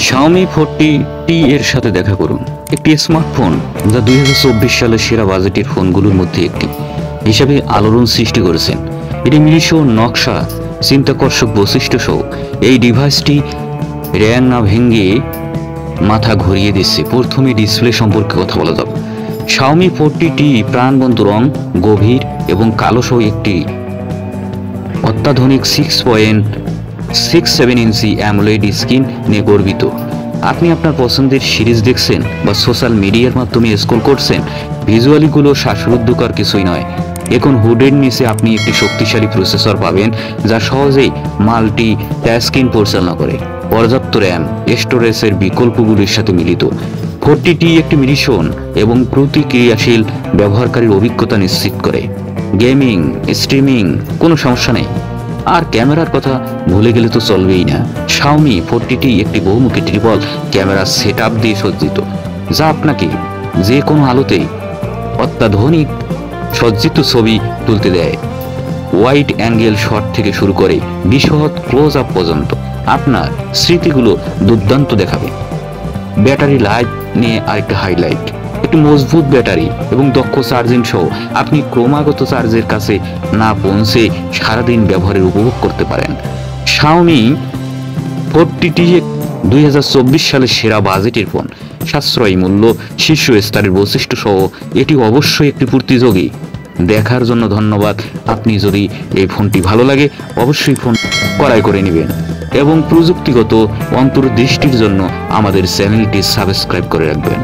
Xiaomi 40T এর সাথে দেখা করুন। একটি স্মার্টফোন যা 2024 সালের সেরা বাজেটের ফোনগুলোর মধ্যে একটি হিসাবে আলোড়ন সৃষ্টি করেছেন। এটি মিলিশ নকশা, চিন্তাকর্ষক বৈশিষ্ট্য সহ এই ডিভাইসটি র্যাং না ভেঙে মাথা ঘুরিয়ে দিচ্ছে। প্রথমে ডিসপ্লে সম্পর্কে কথা বলা যাক। Xiaomi 40T প্রাণবন্ত রং, গভীর এবং কালো সহ একটি অত্যাধুনিক 6.67 ইঞ্চি অ্যামোলেড স্ক্রিন নিয়ে গর্বিত। আপনি আপনার পছন্দের সিরিজ দেখছেন বা সোশ্যাল মিডিয়ার মাধ্যমে স্ক্রল করছেন, ভিজুয়ালিগুলো শ্বাসরুদ্ধকর কিছুই নয়। এখন হুডের নিচে আপনি একটি শক্তিশালী প্রসেসর পাবেন যা সহজেই মাল্টি টাস্কিং পরিচালনা করে। পর্যাপ্ত র্যাম, স্টোরেজের বিকল্পগুলির সাথে মিলিত 40T একটি মিলিশন এবং প্রতিক্রিয়াশীল ব্যবহারকারীর অভিজ্ঞতা নিশ্চিত করে। গেমিং, স্ট্রিমিং কোনো সমস্যা নেই। আর ক্যামেরার কথা ভুলে গেলে তো চলবেই না। Xiaomi 40T একটি বহুমুখী ট্রিপল ক্যামেরা সেটআপ দিয়ে সজ্জিত, যা আপনাকে যে কোনো আলোতেই অত্যাধুনিক সজ্জিত ছবি তুলতে দেয়। ওয়াইড অ্যাঙ্গেল শট থেকে শুরু করে বিশদ ক্লোজ আপ পর্যন্ত আপনার স্মৃতিগুলো দুর্দান্ত দেখাবে। ব্যাটারি লাইফ নিয়ে আরেকটা হাইলাইট, একটি মজবুত ব্যাটারি এবং দক্ষ চার্জিং সহ আপনি ক্রমাগত চার্জের কাছে না পৌঁছে সারাদিন ব্যবহারের উপভোগ করতে পারেন। Xiaomi 40T 2024 সালের সেরা বাজেটের ফোন, সাশ্রয়ী মূল্য, শীর্ষ স্তরের বৈশিষ্ট্য সহ এটি অবশ্যই একটি প্রতিযোগী। দেখার জন্য ধন্যবাদ। আপনি যদি এই ফোনটি ভালো লাগে অবশ্যই ফোন ক্রয় করে নেবেন এবং প্রযুক্তিগত অন্তর্দৃষ্টির জন্য আমাদের চ্যানেলটি সাবস্ক্রাইব করে রাখবেন।